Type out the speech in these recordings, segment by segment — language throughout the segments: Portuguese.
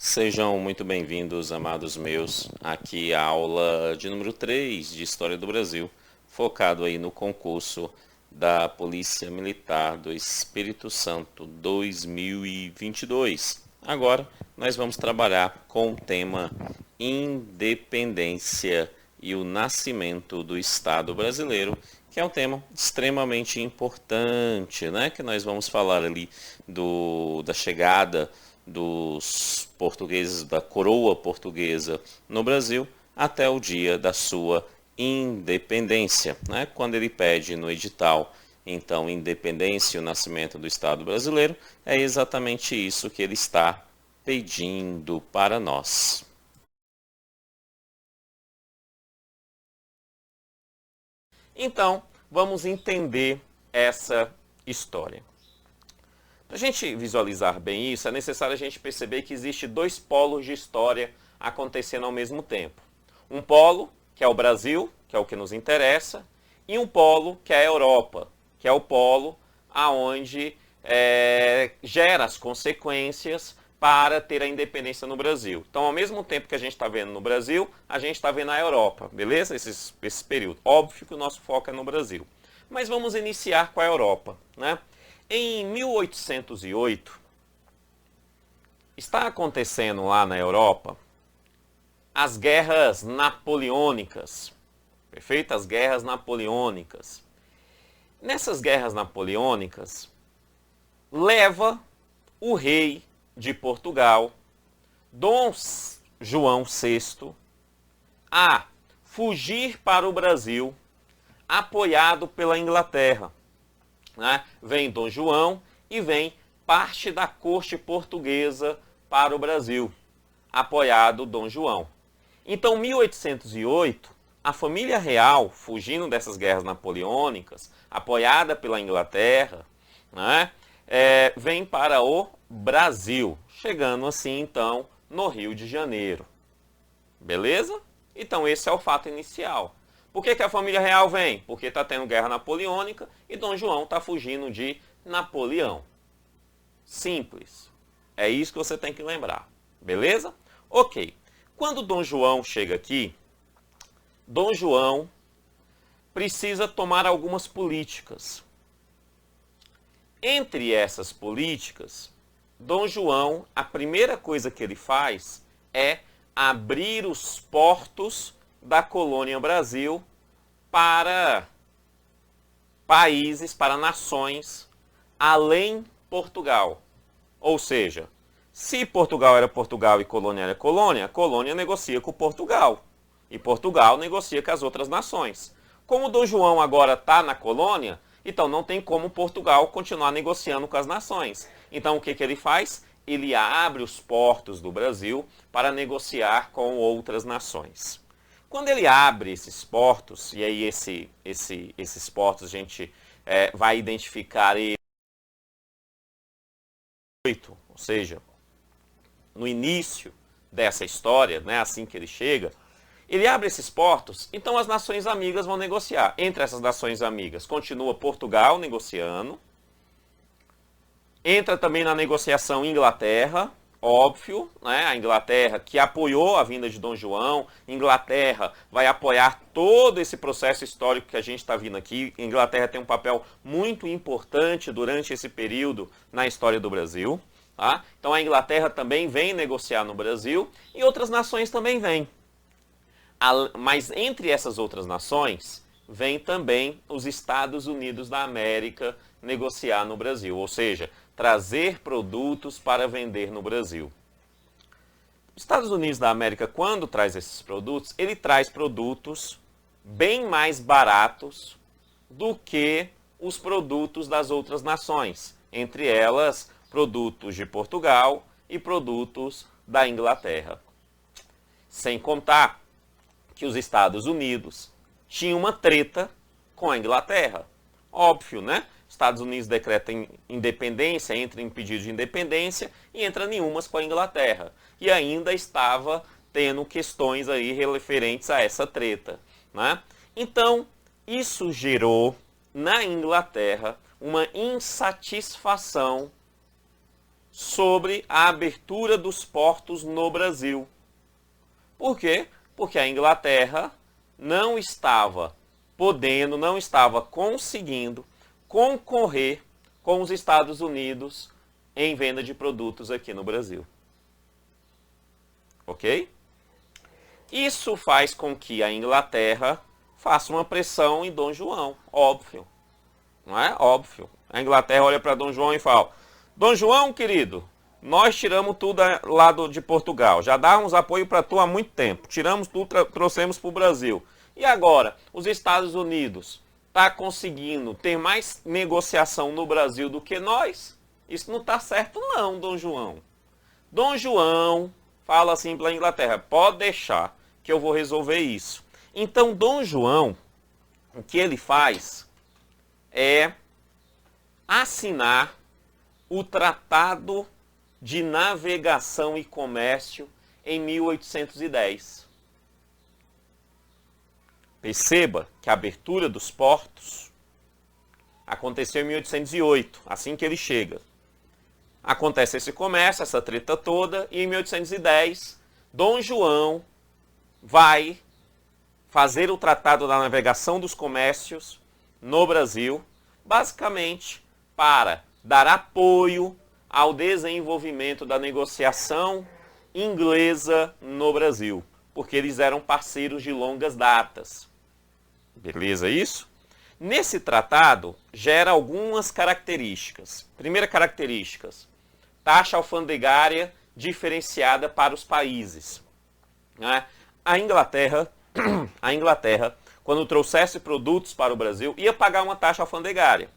Sejam muito bem-vindos, amados meus, aqui à aula de número 3 de História do Brasil, focado aí no concurso da Polícia Militar do Espírito Santo 2022. Agora nós vamos trabalhar com o tema Independência e o Nascimento do Estado Brasileiro, que é um tema extremamente importante, né? Que nós vamos falar ali da chegada dos portugueses, da coroa portuguesa no Brasil, até o dia da sua independência, né? Quando ele pede no edital, então, independência e o nascimento do Estado brasileiro, é exatamente isso que ele está pedindo para nós. Então, vamos entender essa história. Para a gente visualizar bem isso, é necessário a gente perceber que existe dois polos de história acontecendo ao mesmo tempo. Um polo, que é o Brasil, que é o que nos interessa, e um polo, que é a Europa, que é o polo aonde gera as consequências para ter a independência no Brasil. Então, ao mesmo tempo que a gente está vendo no Brasil, a gente está vendo na Europa, beleza? Esse período. Óbvio que o nosso foco é no Brasil. Mas vamos iniciar com a Europa, né? Em 1808, está acontecendo lá na Europa as guerras napoleônicas, perfeito? As guerras napoleônicas. Nessas guerras napoleônicas, leva o rei de Portugal, Dom João VI, a fugir para o Brasil, apoiado pela Inglaterra. Né? Vem Dom João e vem parte da corte portuguesa para o Brasil, apoiado Dom João. Então, em 1808, a família real, fugindo dessas guerras napoleônicas, apoiada pela Inglaterra, né, vem para o Brasil, chegando assim, então, no Rio de Janeiro. Beleza? Então, esse é o fato inicial. Por que a família real vem? Porque está tendo guerra napoleônica e Dom João está fugindo de Napoleão. Simples. É isso que você tem que lembrar. Beleza? Ok. Quando Dom João chega aqui, Dom João precisa tomar algumas políticas. Entre essas políticas, Dom João, a primeira coisa que ele faz é abrir os portos da colônia Brasil para países, para nações além Portugal. Ou seja, se Portugal era Portugal e colônia era colônia, a colônia negocia com Portugal e Portugal negocia com as outras nações. Como Dom João agora está na colônia, então não tem como Portugal continuar negociando com as nações. Então o que ele faz? Ele abre os portos do Brasil para negociar com outras nações. Quando ele abre esses portos, e aí esses portos a gente vai identificar ele, ou seja, no início dessa história, né, assim que ele chega, ele abre esses portos, então as nações amigas vão negociar. Entre essas nações amigas continua Portugal negociando, entra também na negociação Inglaterra, óbvio, né? A Inglaterra que apoiou a vinda de Dom João, Inglaterra vai apoiar todo esse processo histórico que a gente está vindo aqui. A Inglaterra tem um papel muito importante durante esse período na história do Brasil. Tá? Então a Inglaterra também vem negociar no Brasil e outras nações também vêm. Mas entre essas outras nações, vem também os Estados Unidos da América negociar no Brasil, ou seja, trazer produtos para vender no Brasil. Os Estados Unidos da América, quando traz esses produtos, ele traz produtos bem mais baratos do que os produtos das outras nações, entre elas produtos de Portugal e produtos da Inglaterra. Sem contar que os Estados Unidos tinham uma treta com a Inglaterra. Óbvio, né? Estados Unidos decreta independência, entra em pedido de independência e entra nenhumas com a Inglaterra. E ainda estava tendo questões aí referentes a essa treta, né? Então, isso gerou na Inglaterra uma insatisfação sobre a abertura dos portos no Brasil. Por quê? Porque a Inglaterra não estava podendo, não estava conseguindo concorrer com os Estados Unidos em venda de produtos aqui no Brasil. Ok? Isso faz com que a Inglaterra faça uma pressão em Dom João, óbvio. Não é? Óbvio. A Inglaterra olha para Dom João e fala: Dom João, querido, nós tiramos tudo lá de Portugal. Já dávamos apoio para tu há muito tempo. Tiramos tudo, trouxemos para o Brasil. E agora, os Estados Unidos tá conseguindo ter mais negociação no Brasil do que nós? Isso não está certo não, Dom João. Dom João fala assim para a Inglaterra: pode deixar que eu vou resolver isso. Então, Dom João, o que ele faz é assinar o Tratado de Navegação e Comércio em 1810. Perceba que a abertura dos portos aconteceu em 1808, assim que ele chega. Acontece esse comércio, essa treta toda, e em 1810, Dom João vai fazer o Tratado da Navegação dos Comércios no Brasil, basicamente para dar apoio ao desenvolvimento da negociação inglesa no Brasil, porque eles eram parceiros de longas datas. Beleza isso? Nesse tratado, gera algumas características. Primeira característica, taxa alfandegária diferenciada para os países. A Inglaterra, quando trouxesse produtos para o Brasil, ia pagar uma taxa alfandegária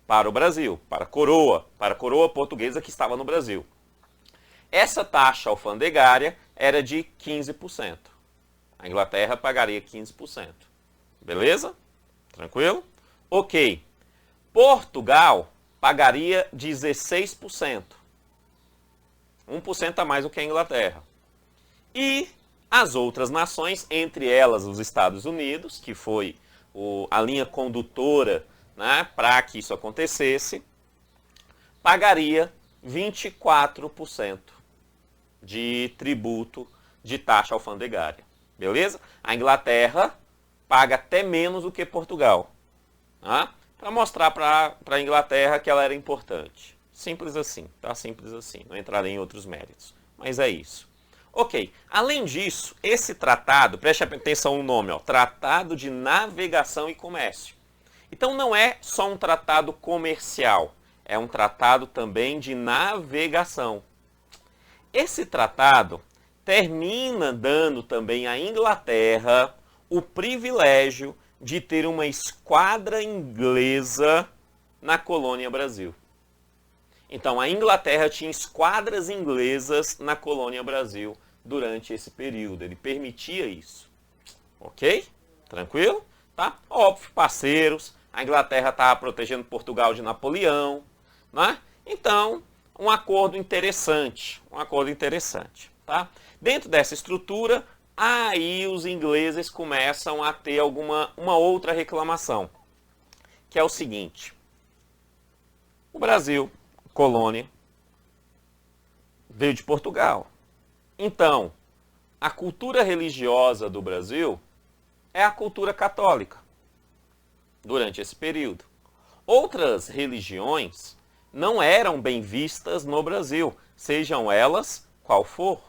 para o Brasil, para a coroa portuguesa que estava no Brasil. Essa taxa alfandegária era de 15%. A Inglaterra pagaria 15%. Beleza? Tranquilo? Ok. Portugal pagaria 16%. 1% a mais do que a Inglaterra. E as outras nações, entre elas os Estados Unidos, que foi a linha condutora, né, para que isso acontecesse, pagaria 24% de tributo de taxa alfandegária. Beleza? A Inglaterra paga até menos do que Portugal. Tá? Para mostrar para a Inglaterra que ela era importante. Simples assim, tá? Simples assim. Não entrarei em outros méritos. Mas é isso. Ok. Além disso, esse tratado, preste atenção no nome, ó, Tratado de Navegação e Comércio. Então não é só um tratado comercial, é um tratado também de navegação. Esse tratado termina dando também à Inglaterra o privilégio de ter uma esquadra inglesa na colônia Brasil. Então a Inglaterra tinha esquadras inglesas na colônia Brasil durante esse período. Ele permitia isso. Ok? Tranquilo? Tá? Óbvio, parceiros. A Inglaterra estava protegendo Portugal de Napoleão. Né? Então, um acordo interessante. Um acordo interessante. Tá? Dentro dessa estrutura, aí os ingleses começam a ter uma outra reclamação. Que é o seguinte. O Brasil, colônia, veio de Portugal. Então, a cultura religiosa do Brasil é a cultura católica, durante esse período. Outras religiões não eram bem vistas no Brasil, sejam elas qual for.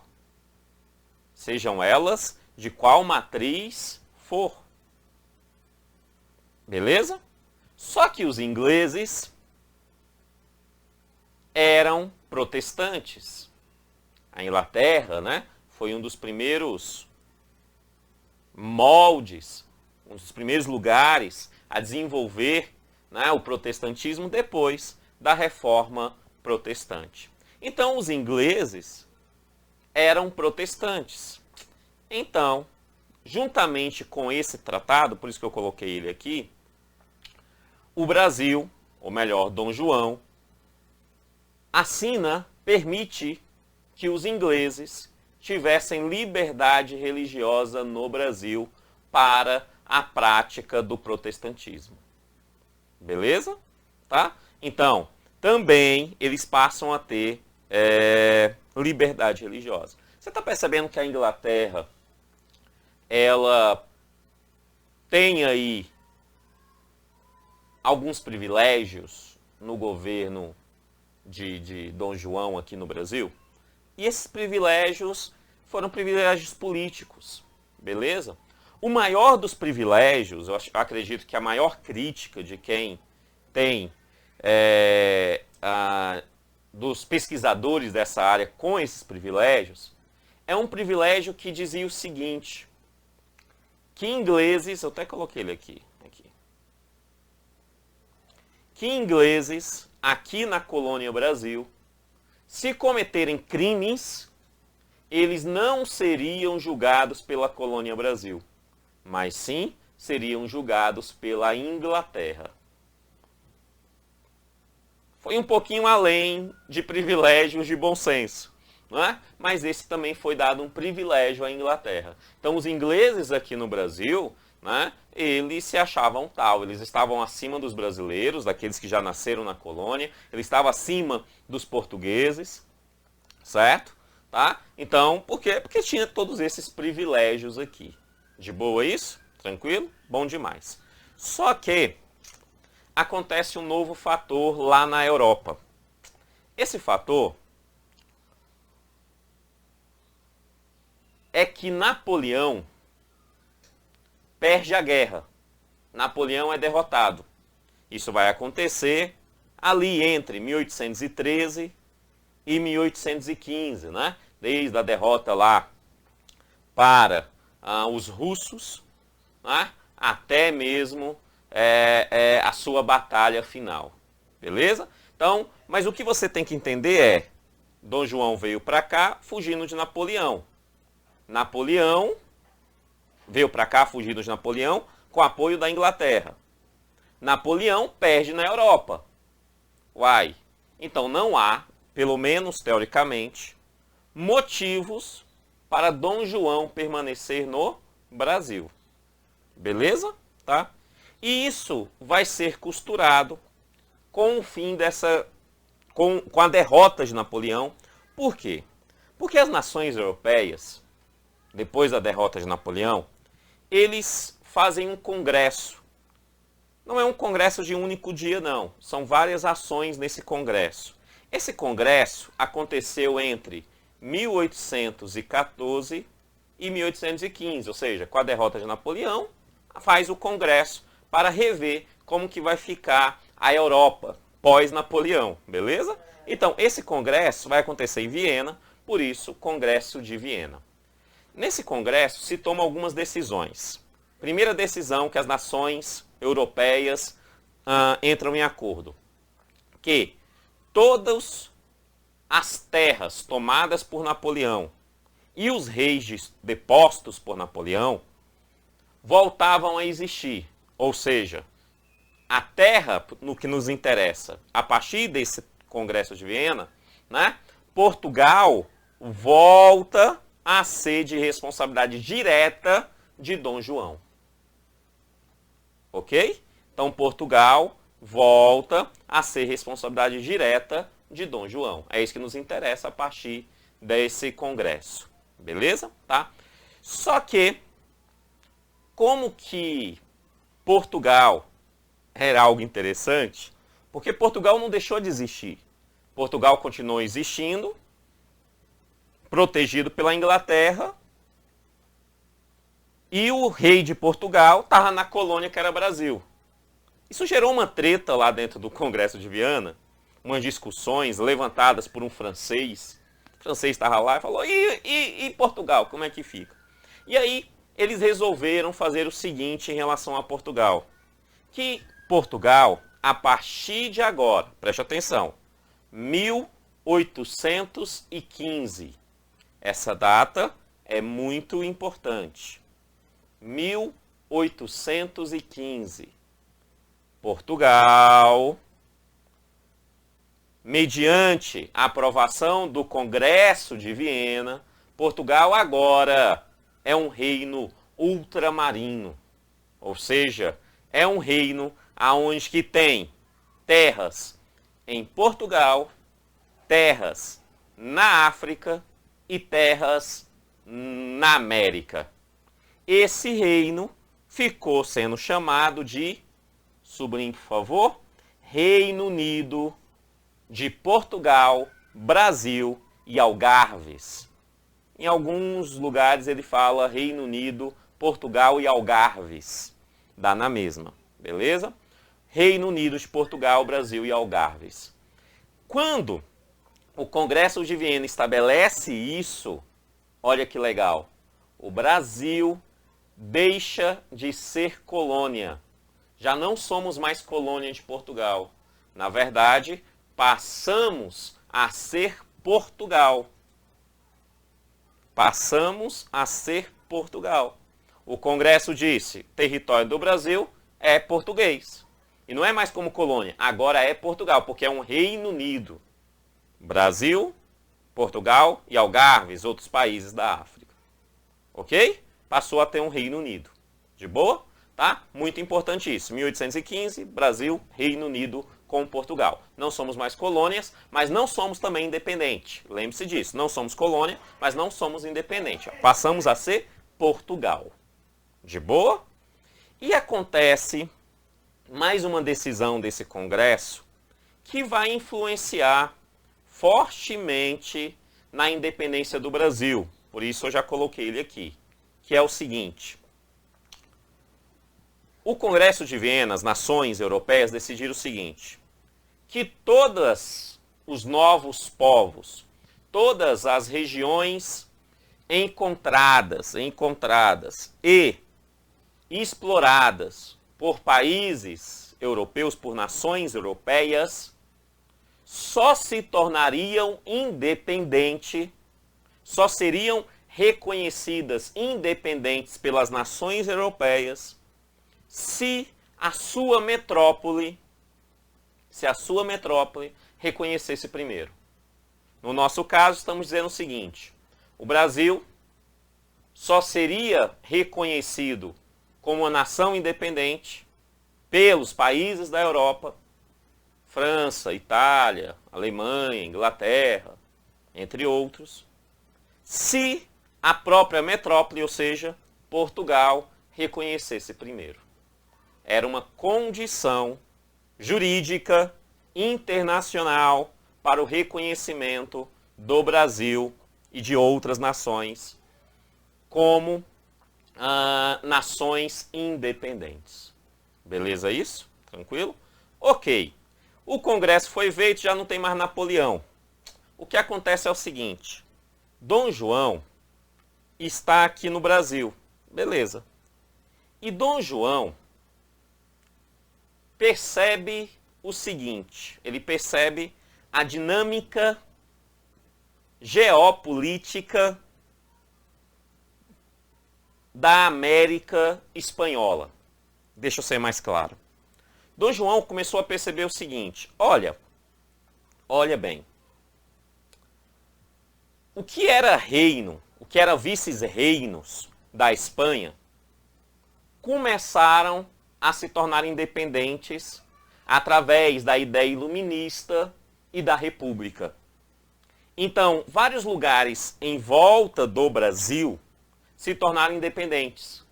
Sejam elas de qual matriz for. Beleza? Só que os ingleses eram protestantes. A Inglaterra, né, foi um dos primeiros moldes, um dos primeiros lugares a desenvolver, né, o protestantismo depois da Reforma Protestante. Então, os ingleses eram protestantes. Então, juntamente com esse tratado, por isso que eu coloquei ele aqui, o Brasil, ou melhor, Dom João, permite que os ingleses tivessem liberdade religiosa no Brasil para a prática do protestantismo. Beleza? Tá? Então, também eles passam a ter liberdade religiosa. Você está percebendo que a Inglaterra, ela tem aí alguns privilégios no governo de Dom João aqui no Brasil? E esses privilégios foram privilégios políticos, beleza? O maior dos privilégios, eu acredito que a maior crítica de quem tem dos pesquisadores dessa área com esses privilégios, é um privilégio que dizia o seguinte, que ingleses, eu até coloquei ele aqui, que ingleses aqui na colônia Brasil, se cometerem crimes, eles não seriam julgados pela colônia Brasil, mas sim seriam julgados pela Inglaterra. Foi um pouquinho além de privilégios de bom senso, não é? Mas esse também foi dado um privilégio à Inglaterra. Então os ingleses aqui no Brasil, né, eles se achavam tal, eles estavam acima dos brasileiros, daqueles que já nasceram na colônia, eles estavam acima dos portugueses, certo? Tá? Então, por quê? Porque tinha todos esses privilégios aqui. De boa isso? Tranquilo? Bom demais. Só que acontece um novo fator lá na Europa. Esse fator é que Napoleão perde a guerra. Napoleão é derrotado. Isso vai acontecer ali entre 1813 e 1815, né? Desde a derrota lá para os russos, né? Até mesmo a sua batalha final. Beleza? Então, mas o que você tem que entender é, Dom João veio para cá fugindo de Napoleão. Napoleão veio para cá fugindo de Napoleão com apoio da Inglaterra. Napoleão perde na Europa. Uai, então não há, pelo menos teoricamente, motivos para Dom João permanecer no Brasil. Beleza? Tá? E isso vai ser costurado com o fim com a derrota de Napoleão. Por quê? Porque as nações europeias, depois da derrota de Napoleão, eles fazem um congresso. Não é um congresso de um único dia, não. São várias ações nesse congresso. Esse congresso aconteceu entre 1814 e 1815, ou seja, com a derrota de Napoleão, faz o congresso para rever como que vai ficar a Europa pós-Napoleão, beleza? Então, esse congresso vai acontecer em Viena, por isso, Congresso de Viena. Nesse congresso se tomam algumas decisões. Primeira decisão que as nações europeias entram em acordo, que todas as terras tomadas por Napoleão e os reis depostos por Napoleão voltavam a existir. Ou seja, a terra, no que nos interessa, a partir desse Congresso de Viena, né, Portugal volta a ser de responsabilidade direta de Dom João. Ok? Então, Portugal volta a ser responsabilidade direta de Dom João. É isso que nos interessa a partir desse congresso. Beleza? Tá? Só que, como que Portugal era algo interessante, porque Portugal não deixou de existir. Portugal continuou existindo, protegido pela Inglaterra, e o rei de Portugal estava na colônia que era Brasil. Isso gerou uma treta lá dentro do Congresso de Viena, umas discussões levantadas por um francês. O francês estava lá e falou, e Portugal, como é que fica? E aí eles resolveram fazer o seguinte em relação a Portugal, que Portugal, a partir de agora, preste atenção, 1815, essa data é muito importante, 1815, Portugal, mediante a aprovação do Congresso de Viena, Portugal agora é um reino ultramarino, ou seja, é um reino onde que tem terras em Portugal, terras na África e terras na América. Esse reino ficou sendo chamado de, sublinhe por favor, Reino Unido de Portugal, Brasil e Algarves. Em alguns lugares ele fala Reino Unido, Portugal e Algarves. Dá na mesma, beleza? Reino Unido de Portugal, Brasil e Algarves. Quando o Congresso de Viena estabelece isso, olha que legal, o Brasil deixa de ser colônia. Já não somos mais colônia de Portugal. Na verdade, passamos a ser Portugal. Passamos a ser Portugal. O Congresso disse, território do Brasil é português. E não é mais como colônia, agora é Portugal, porque é um Reino Unido. Brasil, Portugal e Algarves, outros países da África. Ok? Passou a ter um Reino Unido. De boa? Tá? Muito importante isso. 1815, Brasil, Reino Unido com Portugal. Não somos mais colônias, mas não somos também independentes. Lembre-se disso. Não somos colônia, mas não somos independentes. Passamos a ser Portugal. De boa? E acontece mais uma decisão desse Congresso que vai influenciar fortemente na independência do Brasil. Por isso eu já coloquei ele aqui. Que é o seguinte. O Congresso de Viena, as nações europeias, decidiram o seguinte. Que todos os novos povos, todas as regiões encontradas e exploradas por países europeus, por nações europeias, só se tornariam independentes, só seriam reconhecidas independentes pelas nações europeias se a sua metrópole reconhecesse primeiro. No nosso caso, estamos dizendo o seguinte, o Brasil só seria reconhecido como uma nação independente pelos países da Europa, França, Itália, Alemanha, Inglaterra, entre outros, se a própria metrópole, ou seja, Portugal, reconhecesse primeiro. Era uma condição jurídica internacional para o reconhecimento do Brasil e de outras nações como nações independentes. Beleza isso? Tranquilo? Ok. O Congresso foi feito, já não tem mais Napoleão. O que acontece é o seguinte. Dom João está aqui no Brasil. Beleza. E Dom João percebe o seguinte. Ele percebe a dinâmica geopolítica da América Espanhola. Deixa eu ser mais claro. Dom João começou a perceber o seguinte. Olha bem. O que era reino, o que era vice-reinos da Espanha, começaram a se tornar independentes através da ideia iluminista e da república. Então, vários lugares em volta do Brasil se tornaram independentes.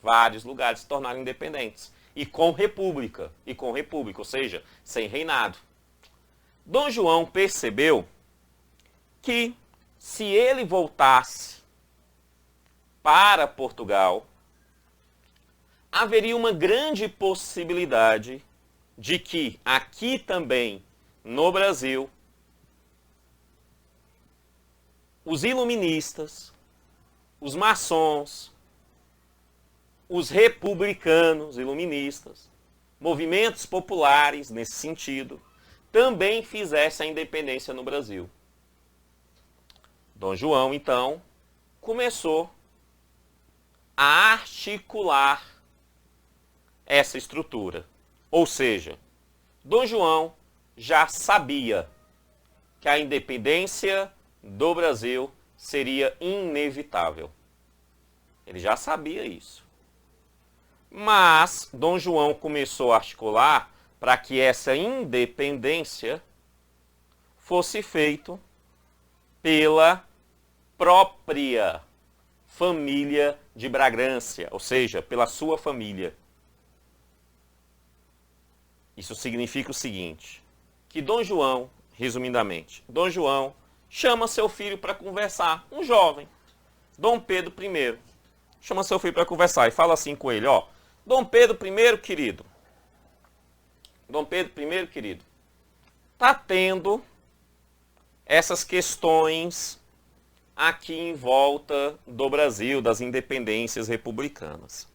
Vários lugares se tornaram independentes. E com república, ou seja, sem reinado. Dom João percebeu que se ele voltasse para Portugal, haveria uma grande possibilidade de que aqui também, no Brasil, os iluministas, os maçons, os republicanos iluministas, movimentos populares nesse sentido, também fizessem a independência no Brasil. Dom João, então, começou a articular essa estrutura. Ou seja, Dom João já sabia que a independência do Brasil seria inevitável. Ele já sabia isso. Mas Dom João começou a articular para que essa independência fosse feito pela própria família de Bragança, ou seja, pela sua família. Isso significa o seguinte, que Dom João, resumidamente, Dom João chama seu filho para conversar, um jovem, Dom Pedro I, chama seu filho para conversar e fala assim com ele, ó, Dom Pedro I, querido, tá tendo essas questões aqui em volta do Brasil, das independências republicanas.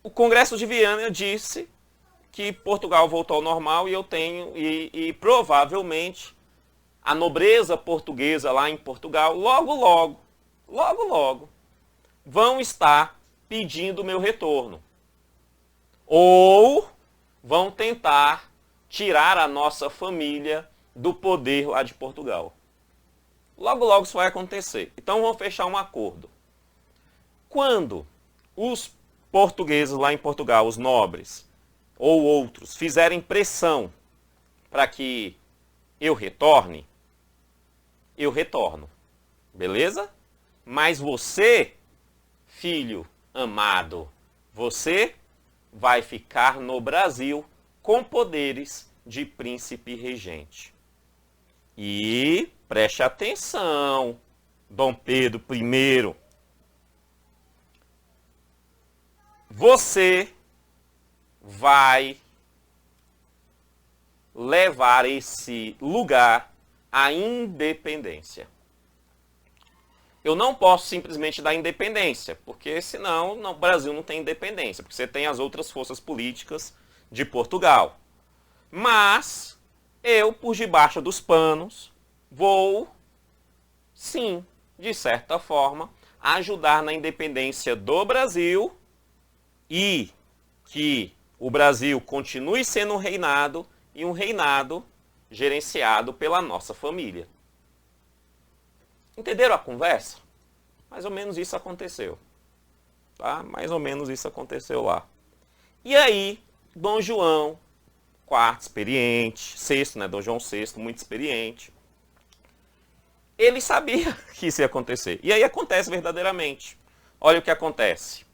O Congresso de Viena disse que Portugal voltou ao normal e provavelmente a nobreza portuguesa lá em Portugal, logo, vão estar pedindo meu retorno. Ou vão tentar tirar a nossa família do poder lá de Portugal. Logo isso vai acontecer. Então vão fechar um acordo. Quando os portugueses lá em Portugal, os nobres ou outros, fizerem pressão para que eu retorne, eu retorno. Beleza? Mas você, filho amado, você vai ficar no Brasil com poderes de príncipe regente. E preste atenção, Dom Pedro I. Você vai levar esse lugar à independência. Eu não posso simplesmente dar independência, porque senão o Brasil não tem independência, porque você tem as outras forças políticas de Portugal. Mas eu, por debaixo dos panos, vou, sim, de certa forma, ajudar na independência do Brasil e que o Brasil continue sendo um reinado e um reinado gerenciado pela nossa família. Entenderam a conversa? Mais ou menos isso aconteceu. Tá? Mais ou menos isso aconteceu lá. E aí, Dom João IV, experiente, VI, né? Dom João VI, muito experiente, ele sabia que isso ia acontecer. E aí acontece verdadeiramente. Olha o que acontece.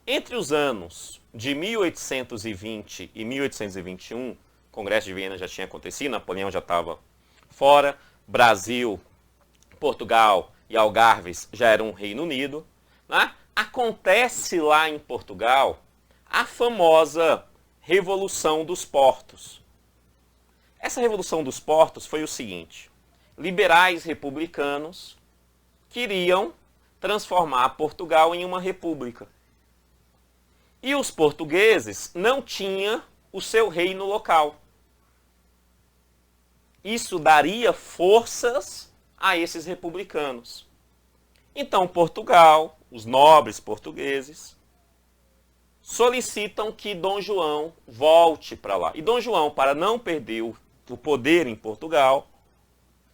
Entre os anos de 1820 e 1821, o Congresso de Viena já tinha acontecido, Napoleão já estava fora, Brasil, Portugal e Algarves já eram um Reino Unido, né? Acontece lá em Portugal a famosa Revolução dos Portos. Essa Revolução dos Portos foi o seguinte, liberais republicanos queriam transformar Portugal em uma república. E os portugueses não tinham o seu reino local. Isso daria forças a esses republicanos. Então Portugal, os nobres portugueses, solicitam que Dom João volte para lá. E Dom João, para não perder o poder em Portugal,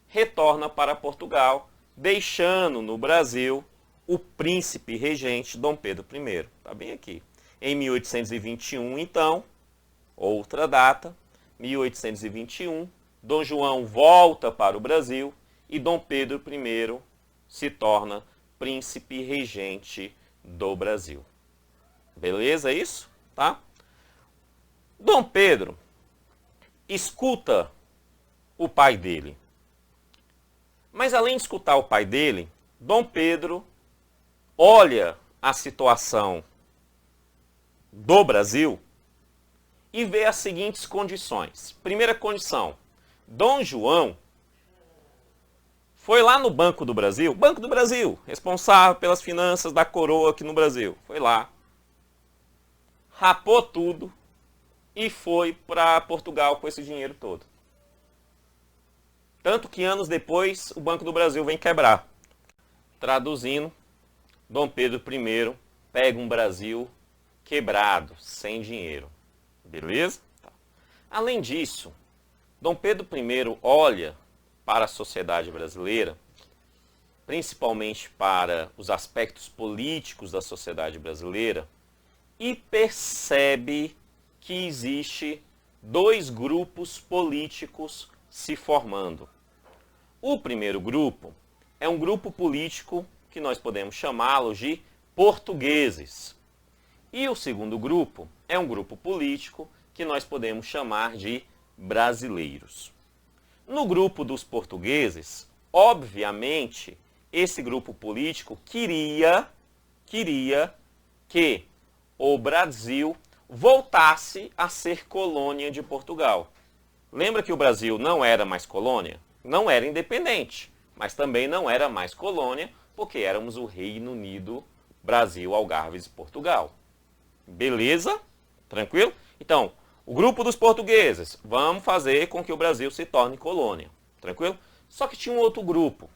retorna para Portugal, deixando no Brasil o príncipe regente Dom Pedro I. Está bem aqui. Em 1821, então, outra data, 1821, Dom João volta para o Brasil e Dom Pedro I se torna príncipe regente do Brasil. Beleza isso? Tá? Dom Pedro escuta o pai dele. Mas além de escutar o pai dele, Dom Pedro olha a situação do Brasil e vê as seguintes condições. Primeira condição, Dom João foi lá no Banco do Brasil, responsável pelas finanças da coroa aqui no Brasil, foi lá, rapou tudo e foi para Portugal com esse dinheiro todo. Tanto que anos depois o Banco do Brasil vem quebrar. Traduzindo, Dom Pedro I pega um Brasil quebrado, sem dinheiro. Beleza? Tá. Além disso, Dom Pedro I olha para a sociedade brasileira, principalmente para os aspectos políticos da sociedade brasileira, e percebe que existe dois grupos políticos se formando. O primeiro grupo é um grupo político que nós podemos chamá-lo de portugueses. E o segundo grupo é um grupo político que nós podemos chamar de brasileiros. No grupo dos portugueses, obviamente, esse grupo político queria que o Brasil voltasse a ser colônia de Portugal. Lembra que o Brasil não era mais colônia? Não era independente, mas também não era mais colônia, porque éramos o Reino Unido, Brasil, Algarves e Portugal. Beleza? Tranquilo? Então, o grupo dos portugueses, vamos fazer com que o Brasil se torne colônia. Tranquilo? Só que tinha um outro grupo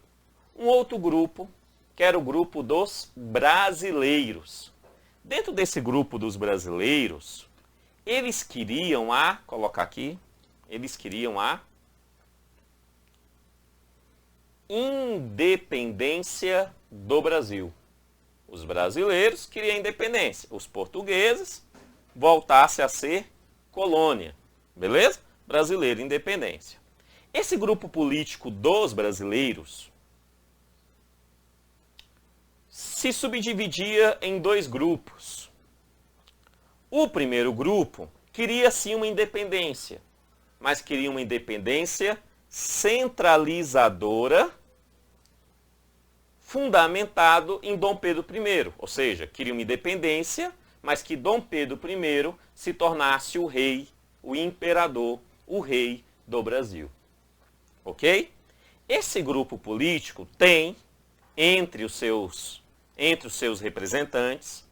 que era o grupo dos brasileiros. Dentro desse grupo dos brasileiros, eles queriam a independência do Brasil. Os brasileiros queriam a independência. Os portugueses voltassem a ser colônia. Beleza? Brasileiro, independência. Esse grupo político dos brasileiros se subdividia em dois grupos. O primeiro grupo queria sim uma independência, mas queria uma independência centralizadora, fundamentado em Dom Pedro I. Ou seja, queria uma independência, mas que Dom Pedro I se tornasse o rei, o imperador, o rei do Brasil. Ok? Esse grupo político tem, entre os seus representantes,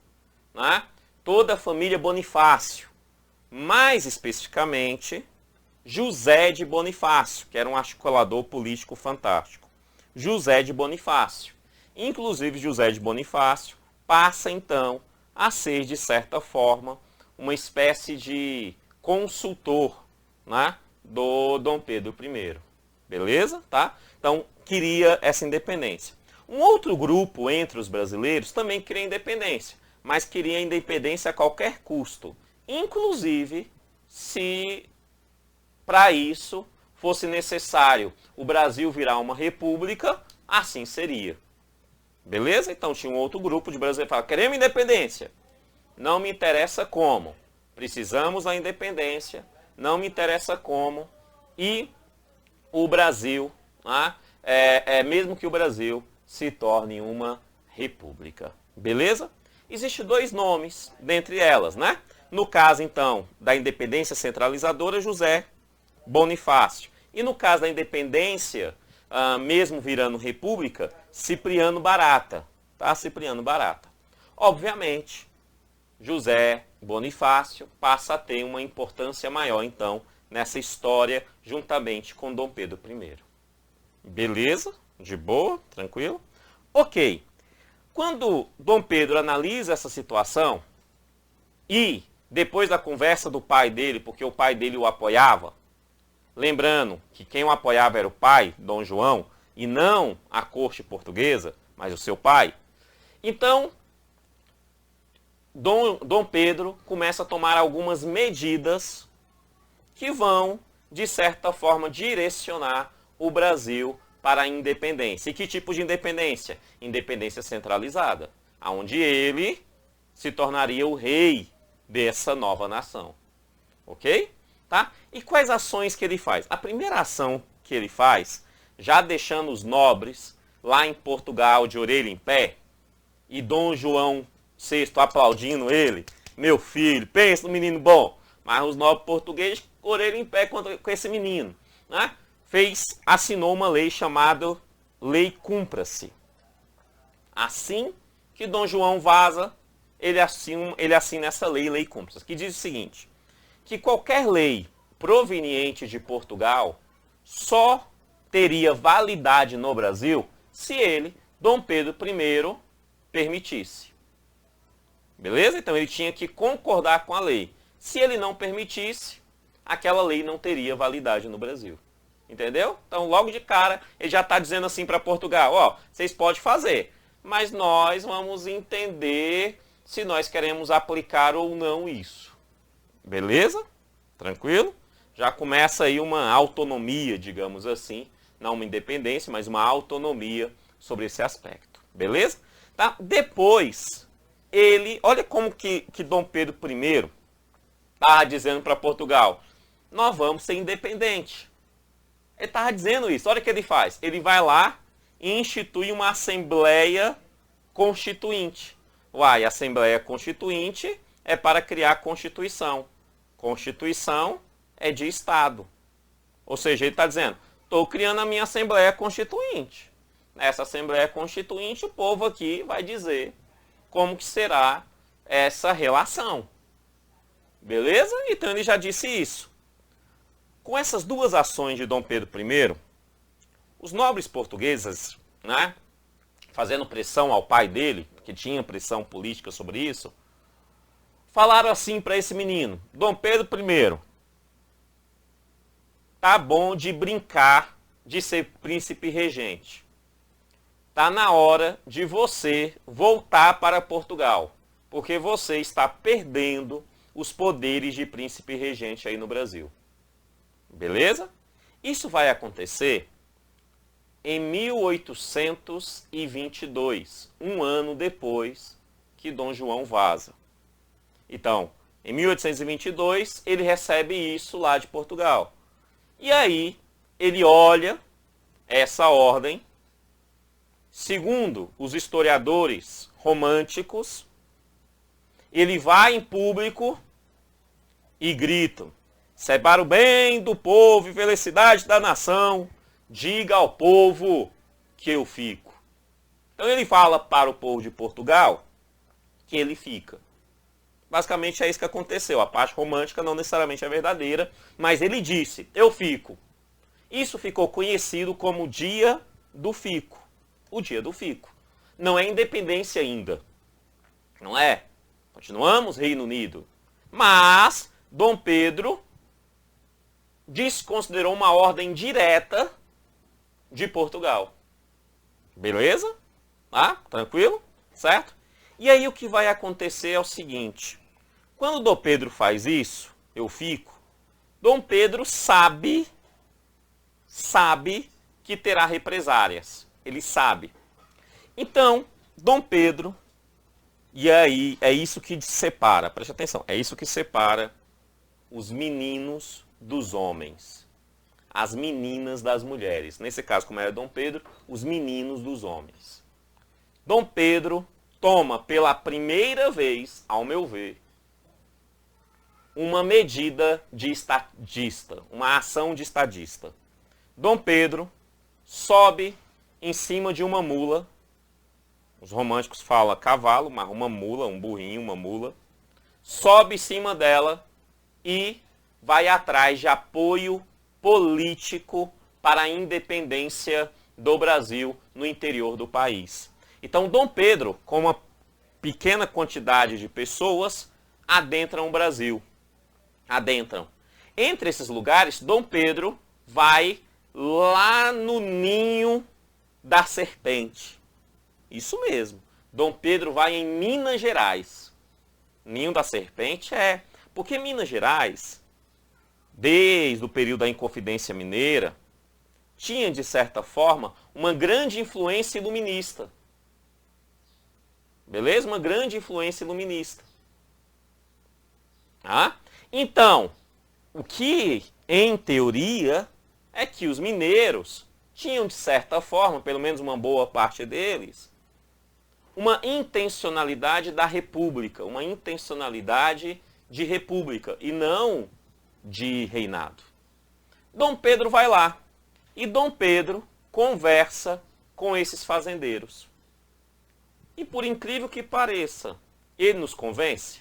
né, toda a família Bonifácio. Mais especificamente, José de Bonifácio, que era um articulador político fantástico. José de Bonifácio. Inclusive, José de Bonifácio passa, então, a ser, de certa forma, uma espécie de consultor, né, do Dom Pedro I. Beleza? Tá? Então, queria essa independência. Um outro grupo entre os brasileiros também queria independência, mas queria independência a qualquer custo. Inclusive, se para isso fosse necessário o Brasil virar uma república, assim seria. Beleza? Então tinha um outro grupo de brasileiros que falava, queremos independência. Não me interessa como. Precisamos da independência. Não me interessa como. E o Brasil, né, mesmo que o Brasil se torne uma república. Beleza? Existem dois nomes dentre elas, né? No caso, então, da independência centralizadora, José Bonifácio. E no caso da independência, mesmo virando república, Cipriano Barata. Tá? Cipriano Barata. Obviamente, José Bonifácio passa a ter uma importância maior, então, nessa história, juntamente com Dom Pedro I. Beleza? De boa? Tranquilo? Ok. Quando Dom Pedro analisa essa situação, e depois da conversa do pai dele, porque o pai dele o apoiava, lembrando que quem o apoiava era o pai, Dom João, e não a corte portuguesa, mas o seu pai. Então, Dom Pedro começa a tomar algumas medidas que vão, de certa forma, direcionar o Brasil para a independência. E que tipo de independência? Independência centralizada, onde ele se tornaria o rei dessa nova nação. Ok? Tá? E quais ações que ele faz? A primeira ação que ele faz, já deixando os nobres lá em Portugal de orelha em pé, e Dom João VI aplaudindo ele, meu filho, pensa no menino bom, mas os nobres portugueses orelha em pé com esse menino, né? Assinou uma lei chamada Lei Cumpra-se. Assim que Dom João vaza, ele assina essa Lei Cumpra-se, que diz o seguinte, que qualquer lei proveniente de Portugal só teria validade no Brasil se ele, Dom Pedro I, permitisse. Beleza? Então ele tinha que concordar com a lei. Se ele não permitisse, aquela lei não teria validade no Brasil. Entendeu? Então, logo de cara, ele já está dizendo assim para Portugal, ó, vocês podem fazer, mas nós vamos entender se nós queremos aplicar ou não isso. Beleza? Tranquilo? Já começa aí uma autonomia, digamos assim, não uma independência, mas uma autonomia sobre esse aspecto, beleza? Tá? Depois, olha como que Dom Pedro I estava dizendo para Portugal, nós vamos ser independentes. Ele estava dizendo isso, olha o que ele faz, ele vai lá e institui uma Assembleia Constituinte. Uai, Assembleia Constituinte é para criar Constituição. Constituição é de Estado. Ou seja, ele está dizendo, estou criando a minha Assembleia Constituinte. Nessa Assembleia Constituinte, o povo aqui vai dizer como que será essa relação. Beleza? Então ele já disse isso. Com essas duas ações de Dom Pedro I, os nobres portugueses, né, fazendo pressão ao pai dele, que tinha pressão política sobre isso, falaram assim para esse menino, Dom Pedro I, tá bom de brincar de ser príncipe regente. Tá na hora de você voltar para Portugal, porque você está perdendo os poderes de príncipe regente aí no Brasil. Beleza? Isso vai acontecer em 1822, um ano depois que Dom João vaza. Então, em 1822, ele recebe isso lá de Portugal. E aí, ele olha essa ordem, segundo os historiadores românticos, ele vai em público e grita, se é para o bem do povo e felicidade da nação, diga ao povo que eu fico. Então ele fala para o povo de Portugal que ele fica. Basicamente é isso que aconteceu. A parte romântica não necessariamente é verdadeira, mas ele disse, eu fico. Isso ficou conhecido como o Dia do Fico. O Dia do Fico. Não é independência ainda. Não é? Continuamos Reino Unido. Mas Dom Pedro desconsiderou uma ordem direta de Portugal. Beleza? Ah, tranquilo? Certo? E aí o que vai acontecer é o seguinte. Quando Dom Pedro faz isso, eu fico, Dom Pedro sabe que terá represárias. Ele sabe. Então, Dom Pedro, e aí é isso que separa, preste atenção, é isso que separa os meninos dos homens, as meninas das mulheres. Nesse caso, como era Dom Pedro, os meninos dos homens. Dom Pedro toma pela primeira vez, ao meu ver, uma medida de estadista, uma ação de estadista. Dom Pedro sobe em cima de uma mula, os românticos falam cavalo, mas uma mula, um burrinho, uma mula, sobe em cima dela e vai atrás de apoio político para a independência do Brasil no interior do país. Então Dom Pedro, com uma pequena quantidade de pessoas, adentram o Brasil. Adentram. Entre esses lugares, Dom Pedro vai lá no ninho da serpente. Isso mesmo. Dom Pedro vai em Minas Gerais. Ninho da serpente é... Porque Minas Gerais, desde o período da Inconfidência Mineira, tinha, de certa forma, uma grande influência iluminista. Beleza? Uma grande influência iluminista. Ah? Então, o que, em teoria, é que os mineiros tinham, de certa forma, pelo menos uma boa parte deles, uma intencionalidade da república, uma intencionalidade de república e não de reinado. Dom Pedro vai lá e Dom Pedro conversa com esses fazendeiros. E por incrível que pareça, ele nos convence?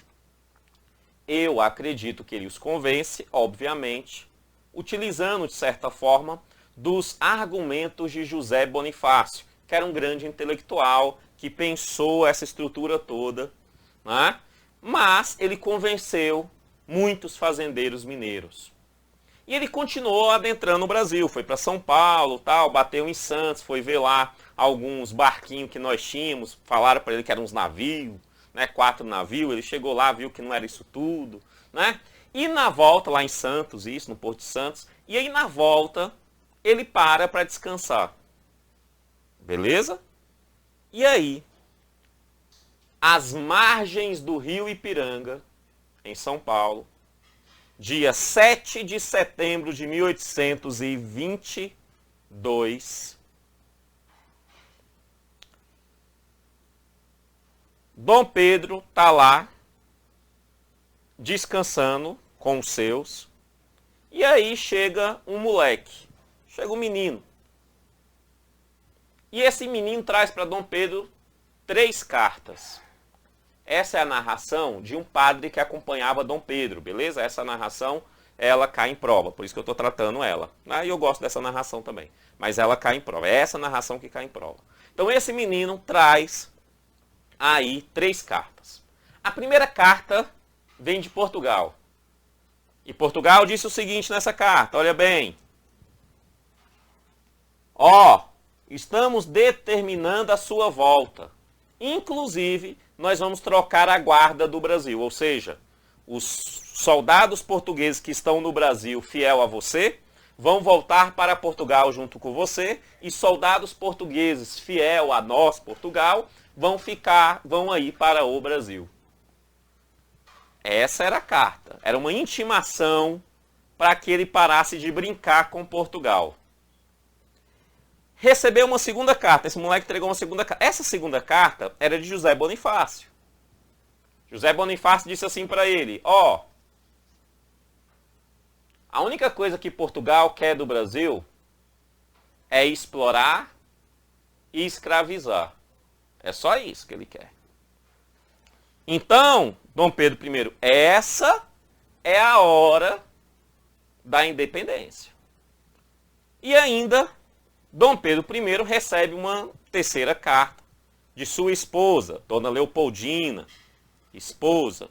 Eu acredito que ele os convence, obviamente, utilizando, de certa forma, dos argumentos de José Bonifácio, que era um grande intelectual que pensou essa estrutura toda, né? Mas ele convenceu muitos fazendeiros mineiros. E ele continuou adentrando o Brasil, foi para São Paulo, tal, bateu em Santos, foi ver lá alguns barquinhos que nós tínhamos, falaram para ele que eram uns navios, né, 4 navios, ele chegou lá, viu que não era isso tudo, né? E na volta, lá em Santos, isso, no Porto de Santos, e aí na volta ele para descansar. Beleza? E aí, às margens do rio Ipiranga, em São Paulo, dia 7 de setembro de 1822, Dom Pedro está lá, descansando com os seus, e aí chega um moleque, chega um menino. E esse menino traz para Dom Pedro 3 cartas. Essa é a narração de um padre que acompanhava Dom Pedro, beleza? Essa narração, ela cai em prova, por isso que eu estou tratando ela. E eu gosto dessa narração também, mas ela cai em prova. É essa narração que cai em prova. Então esse menino traz aí 3 cartas. A primeira carta vem de Portugal. E Portugal disse o seguinte nessa carta, olha bem. Estamos determinando a sua volta. Inclusive, nós vamos trocar a guarda do Brasil, ou seja, os soldados portugueses que estão no Brasil fiel a você, vão voltar para Portugal junto com você, e soldados portugueses fiel a nós, Portugal, vão aí para o Brasil. Essa era a carta. Era uma intimação para que ele parasse de brincar com Portugal. Recebeu uma segunda carta. Esse moleque entregou uma segunda carta. Essa segunda carta era de José Bonifácio. José Bonifácio disse assim para ele, a única coisa que Portugal quer do Brasil é explorar e escravizar. É só isso que ele quer. Então, Dom Pedro I, essa é a hora da independência. E ainda, Dom Pedro I recebe uma terceira carta de sua esposa, Dona Leopoldina, esposa.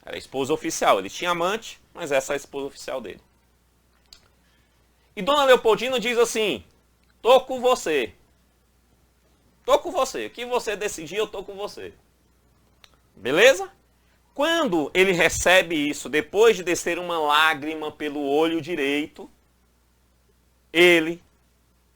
Era a esposa oficial. Ele tinha amante, mas essa é a esposa oficial dele. E Dona Leopoldina diz assim, tô com você. Tô com você. O que você decidir, eu tô com você. Beleza? Quando ele recebe isso, depois de descer uma lágrima pelo olho direito, ele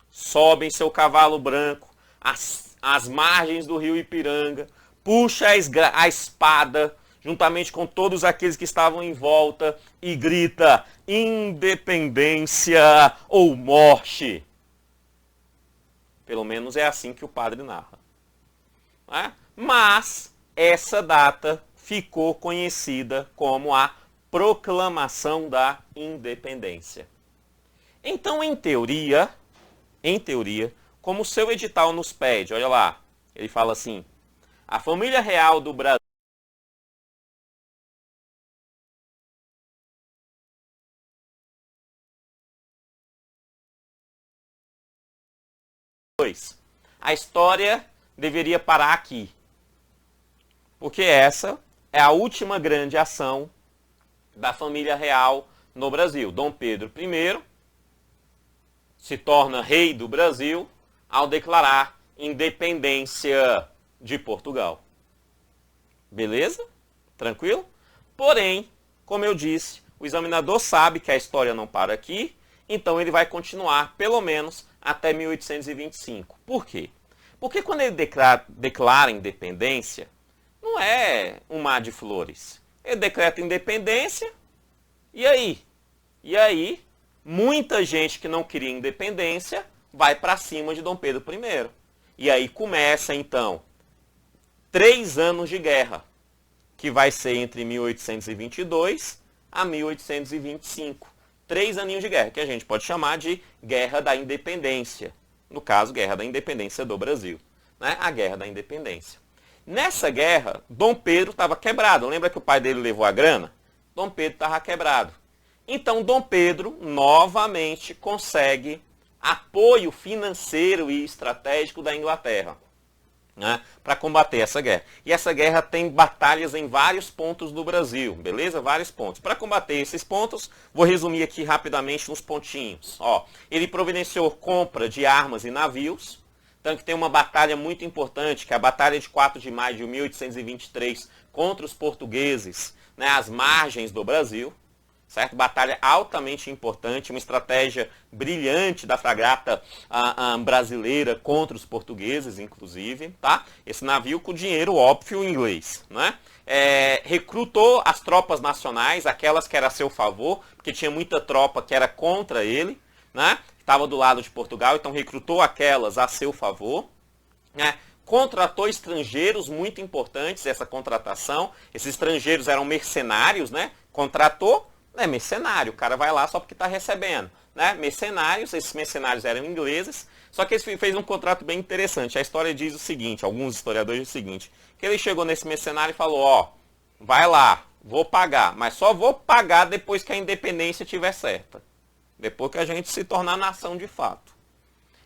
sobe em seu cavalo branco, às margens do rio Ipiranga, puxa a espada, juntamente com todos aqueles que estavam em volta, e grita, independência ou morte. Pelo menos é assim que o padre narra. Mas essa data ficou conhecida como a Proclamação da Independência. Então, em teoria, como o seu edital nos pede, olha lá, ele fala assim, a família real do Brasil, a história deveria parar aqui. Porque essa é a última grande ação da família real no Brasil. Dom Pedro I se torna rei do Brasil ao declarar independência de Portugal. Beleza? Tranquilo? Porém, como eu disse, o examinador sabe que a história não para aqui, então ele vai continuar pelo menos até 1825. Por quê? Porque quando ele declara independência, não é um mar de flores. Ele decreta independência, e aí? E aí, muita gente que não queria independência vai para cima de Dom Pedro I. E aí começa, então, 3 anos de guerra, que vai ser entre 1822 a 1825. 3 aninhos de guerra, que a gente pode chamar de Guerra da Independência. No caso, Guerra da Independência do Brasil. Né? A Guerra da Independência. Nessa guerra, Dom Pedro estava quebrado. Lembra que o pai dele levou a grana? Dom Pedro estava quebrado. Então, Dom Pedro novamente consegue apoio financeiro e estratégico da Inglaterra, né, para combater essa guerra. E essa guerra tem batalhas em vários pontos do Brasil, beleza? Vários pontos. Para combater esses pontos, vou resumir aqui rapidamente uns pontinhos. Ele providenciou compra de armas e navios. Tanto que tem uma batalha muito importante, que é a Batalha de 4 de maio de 1823 contra os portugueses né, às margens do Brasil, certo? Batalha altamente importante, uma estratégia brilhante da fragata brasileira contra os portugueses, inclusive, tá? Esse navio com dinheiro óbvio inglês, né? Recrutou as tropas nacionais, aquelas que eram a seu favor, porque tinha muita tropa que era contra ele, né? Estava do lado de Portugal, então recrutou aquelas a seu favor, né? Contratou estrangeiros, muito importantes essa contratação. Esses estrangeiros eram mercenários, né? Contratou, é mercenário, o cara vai lá só porque está recebendo, né? Mercenários, esses mercenários eram ingleses, só que ele fez um contrato bem interessante. A história diz o seguinte, alguns historiadores dizem o seguinte, que ele chegou nesse mercenário e falou, ó, vai lá, vou pagar, mas só vou pagar depois que a independência estiver certa. Depois que a gente se tornar nação de fato.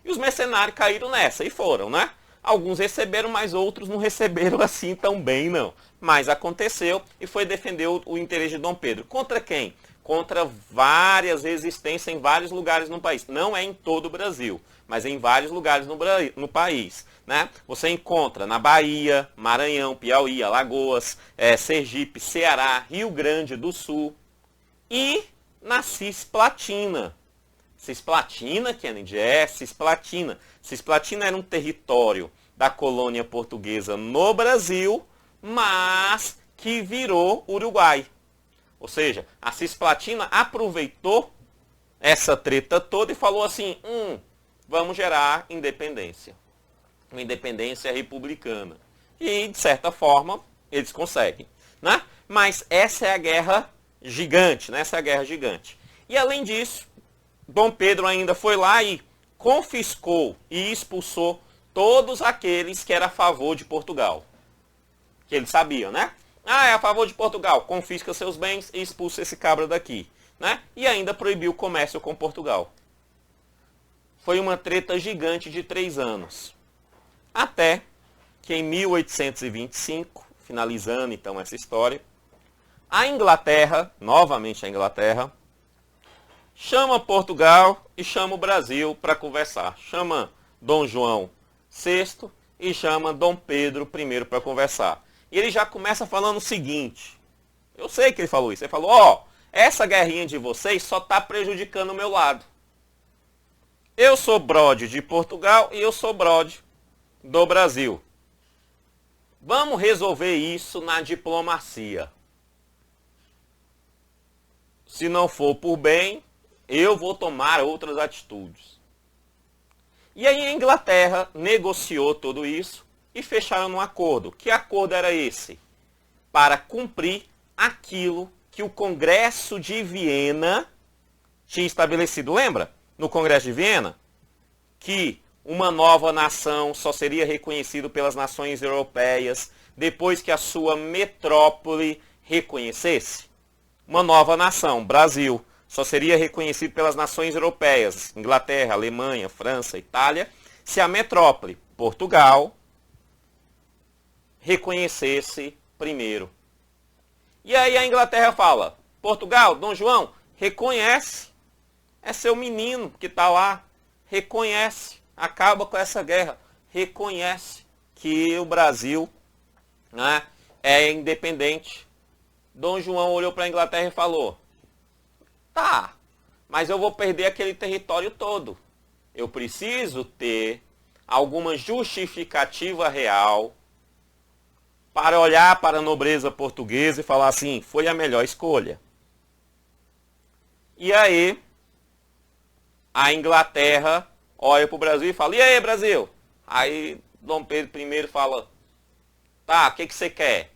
E os mercenários caíram nessa e foram, né? Alguns receberam, mas outros não receberam assim tão bem, não. Mas aconteceu e foi defender o interesse de Dom Pedro. Contra quem? Contra várias resistências em vários lugares no país. Não é em todo o Brasil, mas em vários lugares no país. Né? Você encontra na Bahia, Maranhão, Piauí, Alagoas, Sergipe, Ceará, Rio Grande do Sul e na Cisplatina. Cisplatina, Kennedy, Cisplatina. Cisplatina era um território da colônia portuguesa no Brasil, mas que virou Uruguai. Ou seja, a Cisplatina aproveitou essa treta toda e falou assim, vamos gerar independência. Uma independência republicana. E, de certa forma, eles conseguem. Né? Mas essa é a guerra gigante, né? Essa é a guerra gigante. E, além disso, Dom Pedro ainda foi lá e confiscou e expulsou todos aqueles que eram a favor de Portugal. Que eles sabiam, né? É a favor de Portugal, confisca seus bens e expulsa esse cabra daqui. Né? E ainda proibiu o comércio com Portugal. Foi uma treta gigante de 3 anos. Até que em 1825, finalizando então essa história, a Inglaterra, novamente a Inglaterra, chama Portugal e chama o Brasil para conversar. Chama Dom João VI e chama Dom Pedro I para conversar. E ele já começa falando o seguinte, eu sei que ele falou isso, ele falou, essa guerrinha de vocês só está prejudicando o meu lado. Eu sou brode de Portugal e eu sou brode do Brasil. Vamos resolver isso na diplomacia. Se não for por bem, eu vou tomar outras atitudes. E aí a Inglaterra negociou tudo isso e fecharam um acordo. Que acordo era esse? Para cumprir aquilo que o Congresso de Viena tinha estabelecido. Lembra? No Congresso de Viena? Que uma nova nação só seria reconhecida pelas nações europeias depois que a sua metrópole reconhecesse. Uma nova nação, Brasil, só seria reconhecido pelas nações europeias, Inglaterra, Alemanha, França, Itália, se a metrópole, Portugal, reconhecesse primeiro. E aí a Inglaterra fala, Portugal, Dom João, reconhece, é seu menino que está lá, reconhece, acaba com essa guerra, reconhece que o Brasil, né, é independente. Dom João olhou para a Inglaterra e falou, tá, mas eu vou perder aquele território todo. Eu preciso ter alguma justificativa real para olhar para a nobreza portuguesa e falar assim, foi a melhor escolha. E aí, a Inglaterra olha para o Brasil e fala, e aí, Brasil? Aí, Dom Pedro I fala, tá, o que você quer?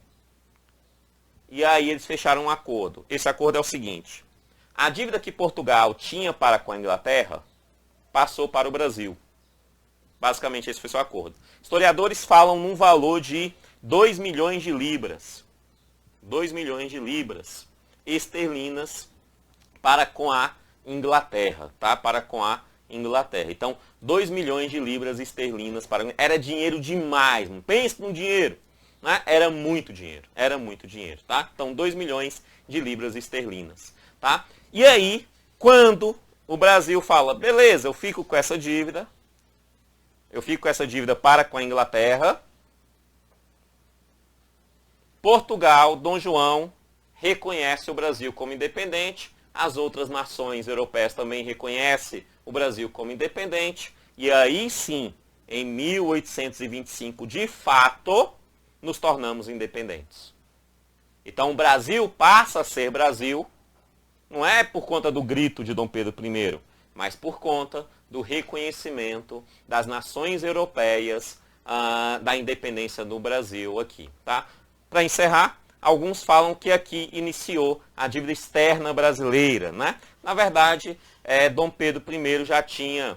E aí eles fecharam um acordo. Esse acordo é o seguinte, a dívida que Portugal tinha para com a Inglaterra passou para o Brasil. Basicamente esse foi o seu acordo. Historiadores falam num valor de 2 milhões de libras. 2 milhões de libras esterlinas para com a Inglaterra, tá? Para com a Inglaterra. Então, 2 milhões de libras esterlinas para... Era dinheiro demais, não pensa no dinheiro. Né? Era muito dinheiro, tá? Então, 2 milhões de libras esterlinas, tá? E aí, quando o Brasil fala, beleza, eu fico com essa dívida para com a Inglaterra, Portugal, Dom João, reconhece o Brasil como independente, as outras nações europeias também reconhecem o Brasil como independente, e aí sim, em 1825, de fato, nos tornamos independentes. Então o Brasil passa a ser Brasil, não é por conta do grito de Dom Pedro I, mas por conta do reconhecimento das nações europeias da independência do Brasil aqui. Tá? Para encerrar, alguns falam que aqui iniciou a dívida externa brasileira. Né? Na verdade, Dom Pedro I já tinha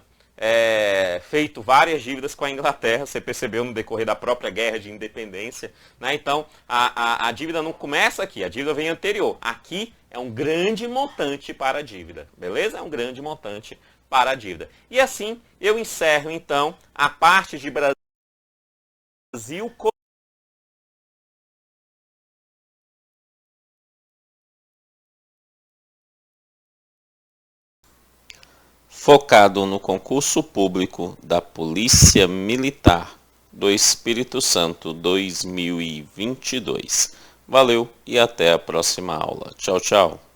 feito várias dívidas com a Inglaterra, você percebeu no decorrer da própria guerra de independência. Né? Então, a dívida não começa aqui, a dívida vem anterior. Aqui é um grande montante para a dívida, beleza? É um grande montante para a dívida. E assim, eu encerro, então, a parte de Brasil focado no concurso público da Polícia Militar do Espírito Santo 2022. Valeu e até a próxima aula. Tchau, tchau.